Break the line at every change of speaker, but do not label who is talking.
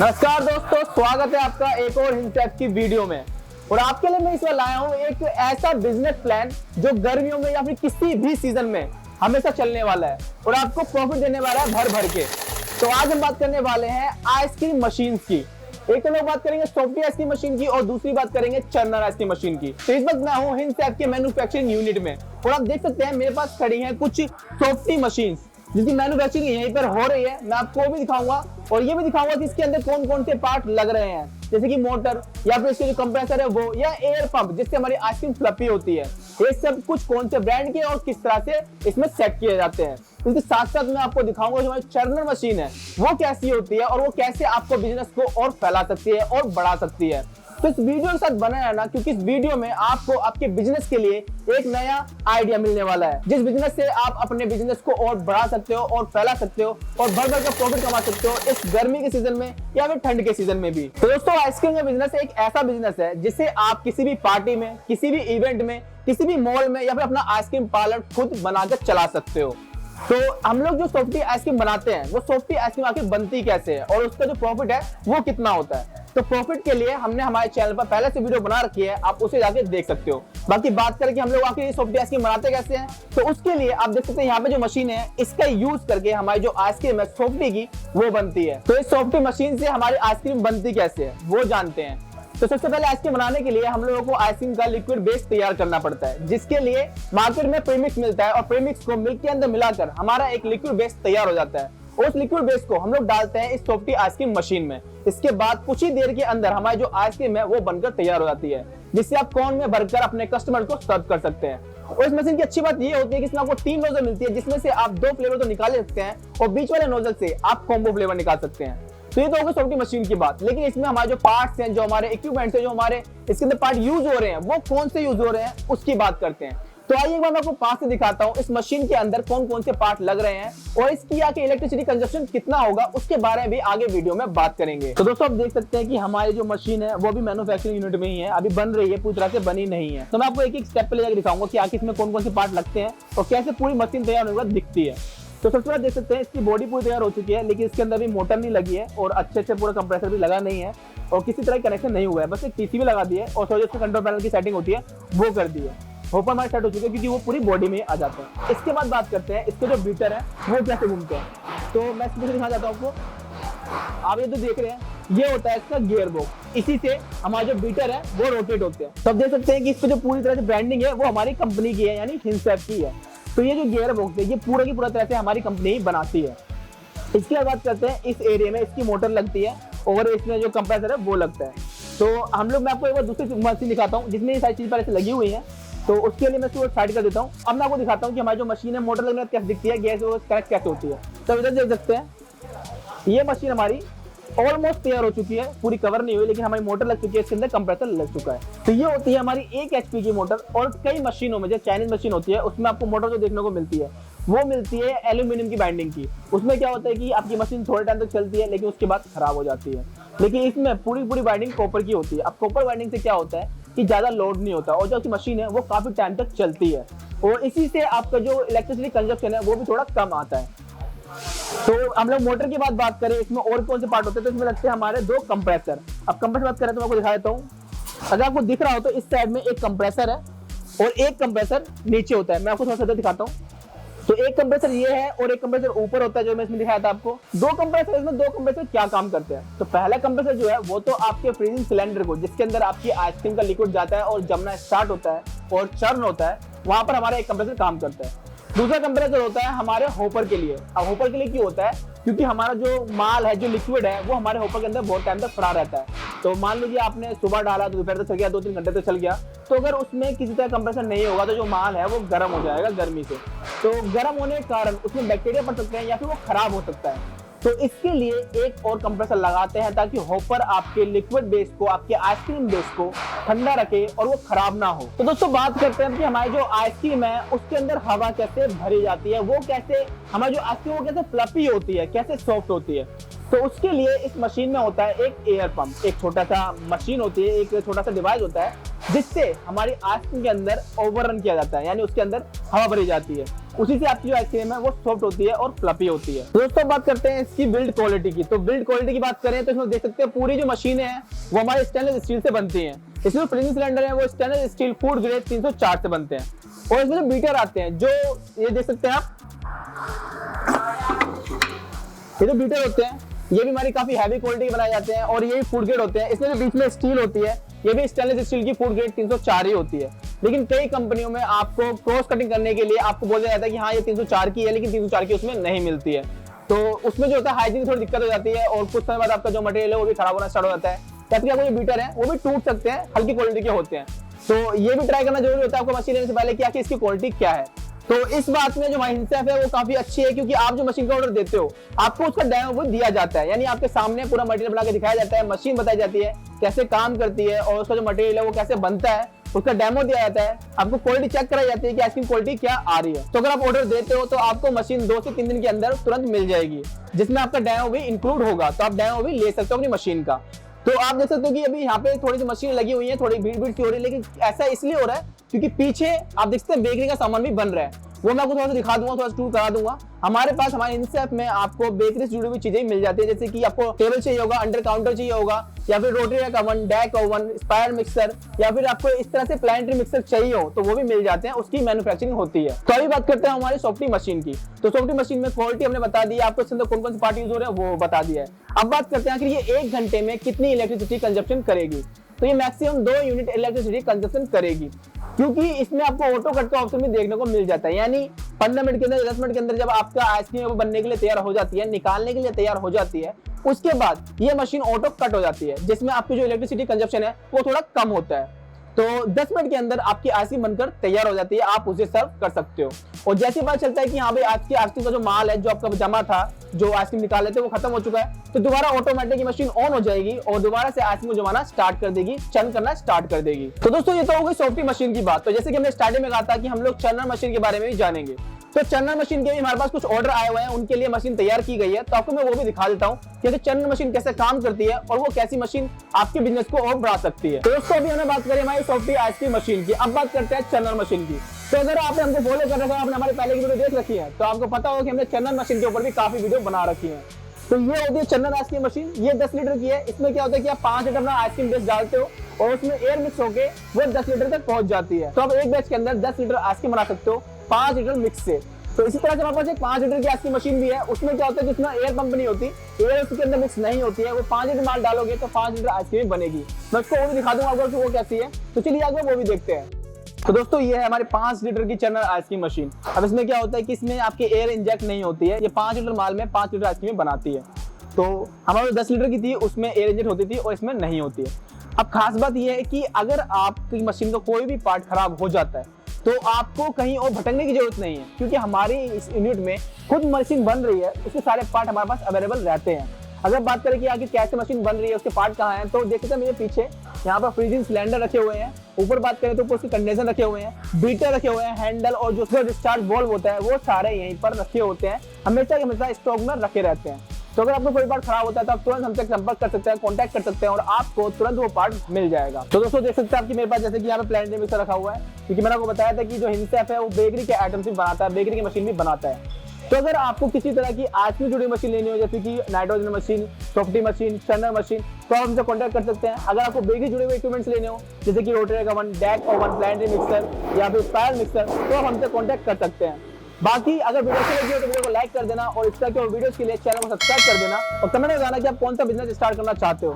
नमस्कार दोस्तों, स्वागत है आपका एक और हिंसेक की वीडियो में। और आपके लिए मैं इस बार लाया हूँ एक ऐसा बिजनेस प्लान जो गर्मियों में या फिर किसी भी सीजन में हमेशा चलने वाला है और आपको प्रॉफिट देने वाला है भर भर के। तो आज हम बात करने वाले हैं आइसक्रीम मशीन की। एक तो लोग बात करेंगे सॉफ्टी आइसक्रीम मशीन की और दूसरी बात करेंगे चर्नर आइसक्रीम मशीन की। तो इस वक्त मैं हूँ हिंसेक के मैन्युफैक्चरिंग यूनिट में और आप देख सकते हैं मेरे पास खड़ी है कुछ सॉफ्टी मशीन जिसकी मैन्युफैक्चरिंग यहीं पर हो रही है। मैं आपको भी दिखाऊंगा और ये भी दिखाऊंगा कि इसके अंदर कौन कौन से पार्ट लग रहे हैं, जैसे कि मोटर या फिर इसके जो कंप्रेसर है वो, या एयर पंप जिससे हमारी आइसक्रीम फ्लफी होती है। ये सब कुछ कौन से ब्रांड के और किस तरह से इसमें सेट किए जाते हैं। इसके साथ साथ मैं आपको दिखाऊंगा जो हमारी चर्नर मशीन है वो कैसी होती है और वो कैसे आपको बिजनेस को और फैला सकती है और बढ़ा सकती है। तो इस वीडियो के साथ बना रहना, क्योंकि इस वीडियो में आपको आपके बिजनेस के लिए एक नया आइडिया मिलने वाला है, जिस बिजनेस से आप अपने बिजनेस को और बढ़ा सकते हो और फैला सकते हो और भर भर का प्रॉफिट कमा सकते हो इस गर्मी के सीजन में या फिर ठंड के सीजन में भी। तो दोस्तों, आइसक्रीम का बिजनेस एक ऐसा बिजनेस है जिसे आप किसी भी पार्टी में, किसी भी इवेंट में, किसी भी मॉल में या फिर अपना आइसक्रीम पार्लर खुद बनाकर चला सकते हो। तो हम लोग जो सॉफ्टी आइसक्रीम बनाते हैं वो सॉफ्टी आइसक्रीम आखिर बनती कैसे है और उसका जो प्रॉफिट है वो कितना होता है। तो प्रॉफिट के लिए हमने हमारे चैनल पर पहले से वीडियो बना रखी है, आप उसे जाके देख सकते हो। बाकी बात करें कि हम लोग आखिर सॉफ्टी आइसक्रीम बनाते कैसे हैं, तो उसके लिए आप देख सकते हैं यहाँ पे जो मशीन है इसका यूज करके हमारी जो आइसक्रीम है सॉफ्टी की वो बनती है। तो इस सॉफ्टी मशीन से हमारी आइसक्रीम बनती कैसे है वो जानते हैं। तो सबसे पहले आइसक्रीम बनाने के लिए हम लोगों को आइसक्रीम का लिक्विड बेस तैयार करना पड़ता है, जिसके लिए मार्केट में प्रीमिक्स मिलता है और प्रीमिक्स को मिल्क के अंदर मिलाकर हमारा एक लिक्विड बेस तैयार हो जाता है। उस लिक्विड बेस को हम लोग डालते हैं इस सॉफ्टी आइसक्रीम मशीन में। इसके बाद कुछ ही देर के अंदर हमारी जो आइसक्रीम है वो बनकर तैयार हो जाती है, जिससे आप कॉर्न में भरकर अपने कस्टमर को सर्व कर सकते हैं। और इस मशीन की अच्छी बात ये होती है कि इसमें आपको 3 नोजल मिलती है, जिसमें से आप 2 फ्लेवर तो निकाल सकते हैं और बीच वाले नोजल से आप कॉम्बो फ्लेवर निकाल सकते हैं। तो ये तो होगा सॉफ्टी मशीन की बात। लेकिन इसमें हमारे जो पार्ट्स हैं, जो हमारे इक्विपमेंट्स हैं, जो हमारे इसके अंदर पार्ट यूज हो रहे हैं वो कौन से यूज हो रहे हैं उसकी बात करते हैं। तो आइए एक बार मैं आपको पास से दिखाता हूँ इस मशीन के अंदर कौन कौन से पार्ट लग रहे हैं और इसकी आके इलेक्ट्रिसिटी कंजप्शन कितना होगा उसके बारे में भी आगे वीडियो में बात करेंगे। तो दोस्तों, आप देख सकते हैं कि हमारी जो मशीन है वो भी मैन्युफैक्चरिंग यूनिट में ही है, अभी बन रही है, पूरी तरह से बनी नहीं है। तो मैं आपको एक एक स्टेप पे लेकर दिखाऊंगा कि आखिर इसमें कौन कौन से पार्ट लगते हैं और कैसे पूरी मशीन तैयार होने के बाद दिखती है। तो सबसे पहले देख सकते हैं इसकी बॉडी पूरी तैयार हो चुकी है, लेकिन इसके अंदर भी मोटर नहीं लगी है और अच्छे से पूरा कंप्रेसर भी लगा नहीं है और किसी तरह कनेक्शन नहीं हुआ है। बस एक पीसीबी लगा दी है और जो इसके कंट्रोल पैनल की सेटिंग होती है वो कर दी है। होपर हमारे सेट हो चुके हैं क्योंकि वो पूरी बॉडी में आ जाते हैं। इसके बाद बात करते हैं इसके जो बीटर है वो कैसे घूमते हैं। तो मैं इसमें दिखा जाता हूँ आपको। आप ये जो देख रहे हैं ये होता है इसका गियर बॉक्स, इसी से हमारे जो बीटर है वो रोटेट होते हैं। तो आप देख सकते हैं कि इस पे जो पूरी तरह से ब्रांडिंग है वो हमारी कंपनी की है, यानी हिंसेक की है। तो ये जो गियर बॉक्स है ये पूरा की पूरा तरह से हमारी कंपनी ही बनाती है। इसकी बात करते हैं, इस एरिया में इसकी मोटर लगती है और इसमें जो कंप्रेसर है वो लगता है। तो हम लोग, मैं आपको एक बार दूसरी मशीन दिखाता हूँ जिसमें ये सारी चीज पहले से लगी हुई है, तो उसके लिए मैं इसको साइड कर देता हूँ। अब मैं आपको दिखाता हूँ कि हमारी जो मशीन है मोटर लगने कैसे दिखती है, गैस कनेक्ट कैसे होती है। तो इधर देख सकते हैं ये मशीन हमारी ऑलमोस्ट तैयार हो चुकी है, पूरी कवर नहीं हुई, लेकिन हमारी मोटर लग चुकी है, इसके अंदर कंप्रेसर लग चुका है। तो ये होती है हमारी 1 HP की मोटर। और कई मशीनों में, जो चाइनीज मशीन होती है उसमें आपको मोटर जो देखने को मिलती है वो मिलती है एल्यूमिनियम की बाइंडिंग की। उसमें क्या होता है कि आपकी मशीन थोड़े टाइम तक चलती है लेकिन उसके बाद खराब हो जाती है। लेकिन इसमें पूरी पूरी बाइंडिंग कॉपर की होती है। अब कॉपर बाइंडिंग से क्या होता है कि ज्यादा लोड नहीं होता और जो आपकी मशीन है वो काफी टाइम तक चलती है और इसी से आपका जो इलेक्ट्रिसिटी कंजप्शन है वो भी थोड़ा कम आता है। तो हम लोग मोटर की बात करें, इसमें और कौन से पार्ट होते हैं, तो इसमें लगते हैं हमारे 2 कंप्रेसर। अब कंप्रेसर बात करें तो मैं आपको दिखा देता हूँ। अगर आपको दिख रहा हो तो इस साइड में एक कंप्रेसर है और एक कंप्रेसर नीचे होता है। मैं आपको थोड़ा सा दिखाता हूँ। तो एक कंप्रेसर ये है और एक कंप्रेसर ऊपर होता है, जो मैं इसमें दिखाया था आपको। 2 कंप्रेसर, इसमें 2 कंप्रेसर क्या काम करते हैं। तो पहला कंप्रेसर जो है वो तो आपके फ्रीजिंग सिलेंडर को, जिसके अंदर आपकी आइसक्रीम का लिक्विड जाता है और जमना स्टार्ट होता है और चर्न होता है, वहां पर हमारा एक कंप्रेसर काम करता है। दूसरा कंप्रेसर होता है हमारे होपर के लिए। अब होपर के लिए क्यों होता है, क्योंकि हमारा जो माल है, जो लिक्विड है, वो हमारे होपर के अंदर बहुत टाइम तक पड़ा रहता है। तो मान लीजिए आपने सुबह डाला तो दोपहर तक चल गया, 2-3 घंटे तक चल गया, तो अगर उसमें किसी तरह कंप्रेसर नहीं होगा तो जो माल है वो गर्म हो जाएगा गर्मी से। तो गर्म होने के कारण उसमें बैक्टीरिया पड़ सकते हैं या फिर वो खराब हो सकता है। तो इसके लिए एक और कंप्रेसर लगाते हैं ताकि होपर आपके लिक्विड बेस को, आपके आइसक्रीम बेस को ठंडा रखे और वो खराब ना हो। तो दोस्तों, बात करते हैं कि हमारी जो आइसक्रीम है उसके अंदर हवा कैसे भरी जाती है, वो कैसे हमारी जो आइसक्रीम वो कैसे फ्लफी होती है, कैसे सॉफ्ट होती है। तो उसके लिए इस मशीन में होता है एक एयर पंप। एक छोटा सा मशीन होती है, एक छोटा सा डिवाइस होता है जिससे हमारी आइसक्रीम के अंदर ओवररन किया जाता है, यानी उसके अंदर हवा भरी जाती है। उसी से आपकी जो आइसक्रीम है वो सॉफ्ट होती है और फ्लफी होती है। दोस्तों बात करते हैं इसकी बिल्ड क्वालिटी की। तो बिल्ड क्वालिटी की बात करें तो इसमें देख सकते हैं पूरी जो मशीनें हैं वो हमारे स्टेनलेस स्टील से बनती हैं। इसमें फ्रीजिंग सिलेंडर है वो स्टेनलेस स्टील फूड ग्रेड 304 से बनते हैं। और इसमें जो बीटर आते हैं, जो ये देख सकते हैं आप, ये जो बीटर होते हैं ये भी हमारी काफी हैवी क्वालिटी के बनाए जाते हैं और ये भी फूड ग्रेड होते हैं। इसमें जो बीच में स्टील होती है ये भी स्टेनलेस स्टील की फूड ग्रेड 304 ही होती है। लेकिन कई कंपनियों में आपको क्रॉस कटिंग करने के लिए आपको बोला जाता है कि हाँ ये 304 की है, लेकिन 304 की उसमें नहीं मिलती है। तो उसमें जो होता है हाइजीन थोड़ी दिक्कत हो जाती है और कुछ समय बाद आपका जो मटेरियल है वो भी खराब होना स्टार्ट हो जाता है। ताकि आपको जो बीटर है वो भी टूट सकते हैं, हल्की क्वालिटी के होते हैं। तो ये भी ट्राई करना जरूरी होता है आपको मशीन लेने से पहले कि आखिर इसकी क्वालिटी क्या है। तो इस बात में जो हमारी हिंसेफ है वो काफी अच्छी है, क्योंकि आप जो मशीन का ऑर्डर देते हो आपको उसका डेमो वो दिया जाता है। यानी आपके सामने पूरा मटेरियल बना के दिखाया जाता है, मशीन बताई जाती है कैसे काम करती है और उसका जो मटेरियल है वो कैसे बनता है, उसका डेमो दिया जाता है। आपको क्वालिटी चेक कराई जाती है कि आइसक्रीम क्वालिटी क्या आ रही है। तो अगर आप ऑर्डर देते हो तो आपको मशीन 2 से 3 दिन के अंदर तुरंत मिल जाएगी, जिसमें आपका डेमो भी इंक्लूड होगा। तो आप डेमो भी ले सकते हो अपनी मशीन का। तो आप देख सकते हो कि अभी यहाँ पे थोड़ी सी मशीन लगी हुई है, थोड़ी भीड़ सी हो रही है, लेकिन ऐसा इसलिए हो रहा है क्योंकि पीछे आप देख सकते हैं बेकरी का सामान भी बन रहा है। वो मैं आपको थोड़ा सा दिखा दूंगा, थोड़ा सा टूर करा दूंगा। हमारे पास हमारे इंसेफ में आपको बेकरी से जुड़ी हुई चीजें मिल जाती है, जैसे कि आपको टेबल चाहिए होगा, अंडर काउंटर चाहिए होगा, या फिर rotary rack oven, deck oven, spiral mixer, या फिर आपको इस तरह से प्लानिटरी मिक्सर चाहिए हो तो वो भी मिल जाते हैं, उसकी मैन्युफैक्चरिंग होती है। तो अभी बात करते हैं हमारी सॉफ्टी मशीन की। तो सॉफ्टी मशीन में क्वालिटी हमने बता दी, आपको इसके अंदर कौन कौन सी पार्ट यूज हो रहे हैं वो बता दिया है। अब बात करते हैं कि ये 1 घंटे में कितनी इलेक्ट्रिसिटी कंजप्शन करेगी। तो ये मैक्सिमम 2 यूनिट इलेक्ट्रिसिटी कंजप्शन करेगी, क्योंकि इसमें आपको ऑटो कट का ऑप्शन भी देखने को मिल जाता है। यानी 15 मिनट के अंदर, 10 मिनट के अंदर जब आपका आइसक्रीम बनने के लिए तैयार हो जाती है, निकालने के लिए तैयार हो जाती है, उसके बाद ये मशीन ऑटो कट हो जाती है, जिसमें आपकी जो इलेक्ट्रिसिटी कंजप्शन है वो थोड़ा कम होता है। तो 10 मिनट के अंदर आपकी आइसक्रीम बनकर तैयार हो जाती है, आप उसे सर्व कर सकते हो। और जैसे पता चलता है कि हाँ भाई आज की आइसक्रीम का जो माल है, जो आपका जमा था, जो आइसक्रीम निकाले थे वो खत्म हो चुका है, तो दोबारा ऑटोमेटिक मशीन ऑन हो जाएगी और दोबारा से आइसक्रीम को जमाना स्टार्ट कर देगी, चर्न करना स्टार्ट कर देगी। तो दोस्तों ये तो हो गई सॉफ्टी मशीन की बात। तो जैसे कि हमने स्टार्टिंग में कहा था कि हम लोग चर्नर मशीन के बारे में भी जानेंगे। तो चर्नर मशीन के भी हमारे पास कुछ ऑर्डर आए हुए हैं, उनके लिए मशीन तैयार की गई है। तो आपको मैं वो भी दिखा देता हूँ कि चर्नर मशीन कैसे काम करती है और वो कैसी मशीन आपके बिजनेस को और बढ़ा सकती है। तो दोस्तों अभी हमने बात करी हमारी सॉफ्टी आइसक्रीम मशीन की, अब बात करते हैं चर्नर मशीन की। तो अगर आपने हमको फॉलो कर रखा है, आपने हमारे पहले की वीडियो देख रखी है, तो आपको पता होगा कि हमने चर्नर मशीन के ऊपर भी काफी वीडियो बना रखी है। तो ये होती है चर्नर आइसक्रीम मशीन। ये 10 लीटर की है। इसमें क्या होता है कि आप 5 लीटर अपना आइसक्रीम बेस डालते हो और उसमें एयर मिक्स होके वो 10 लीटर तक पहुंच जाती है। तो आप एक बैच के अंदर 10 लीटर आइसक्रीम बना सकते हो 5 लीटर मिक्स से। तो इसी तरह से हमारे पास एक 5 लीटर की आइसक्रीम मशीन भी है। उसमें क्या होता है कि उसमें एयर पंप नहीं होती, एयर उसके अंदर मिक्स नहीं होती है। वो 5 लीटर माल डालोगे तो 5 लीटर आइसक्रीम बनेगी। मैं उसको वो भी दिखा दूंगा आपको वो कैसी है। तो चलिए आगे वो भी देखते हैं। तो दोस्तों ये है हमारे 5 लीटर की चर्नर आइसक्रीम मशीन। अब इसमें क्या होता है कि इसमें आपकी एयर इंजेक्ट नहीं होती है। ये 5 लीटर माल में 5 लीटर आइसक्रीम बनाती है। तो हमारे 10 लीटर की थी उसमें एयर इंजेक्ट होती थी और इसमें नहीं होती है। अब खास बात यह है कि अगर आपकी मशीन का कोई भी पार्ट खराब हो जाता है तो आपको कहीं और भटकने की जरूरत नहीं है, क्योंकि हमारी इस यूनिट में खुद मशीन बन रही है, उसके सारे पार्ट हमारे पास अवेलेबल रहते हैं। अगर बात करें कि आगे कैसे मशीन बन रही है, उसके पार्ट कहाँ हैं, तो देखते हैं मेरे पीछे यहाँ पर फ्रीजिंग सिलेंडर रखे हुए हैं। ऊपर बात करें तो ऊपर उसके कंडेंसर रखे हुए हैं, बीटर रखे हुए हैं, हैंडल और जो डिस्चार्ज वाल्व होता है वो सारे यहीं पर रखे होते हैं, हमेशा स्टॉक में रखे रहते हैं। तो अगर आपको कोई पार्ट खराब होता है तो आप तुरंत हमसे संपर्क कर सकते हैं, कांटेक्ट कर सकते हैं और आपको तुरंत वो पार्ट मिल जाएगा। तो दोस्तों देख सकते हैं आपकी मेरे पास जैसे कि यहाँ पे प्लानिटरी मिक्सर रखा हुआ है, क्योंकि मैंने आपको बताया था कि जो हिंसेफ है वो बेकरी के आइटम्स भी बनाता है, बेकरी की मशीन भी बनाता है। तो अगर आपको किसी तरह की आइसक्रीम जुड़ी मशीन लेनी हो, जैसे कि nitrogen machine, softy machine, churner machine, तो आप हमसे कांटेक्ट कर सकते हैं। अगर आपको बेकरी जुड़े हुए इक्विपमेंट्स लेने हो, जैसे कि rotary rack oven, deck oven, planetary mixer या फिर स्पायर मिक्सर, तो आप हमसे कांटेक्ट कर सकते हैं। बाकी अगर वीडियो अच्छी लगी हो तो वीडियो को लाइक कर देना और इस तरह के वीडियोस के लिए चैनल को सब्सक्राइब कर देना और कमेंट में बताना कि आप कौन सा बिजनेस स्टार्ट करना चाहते हो।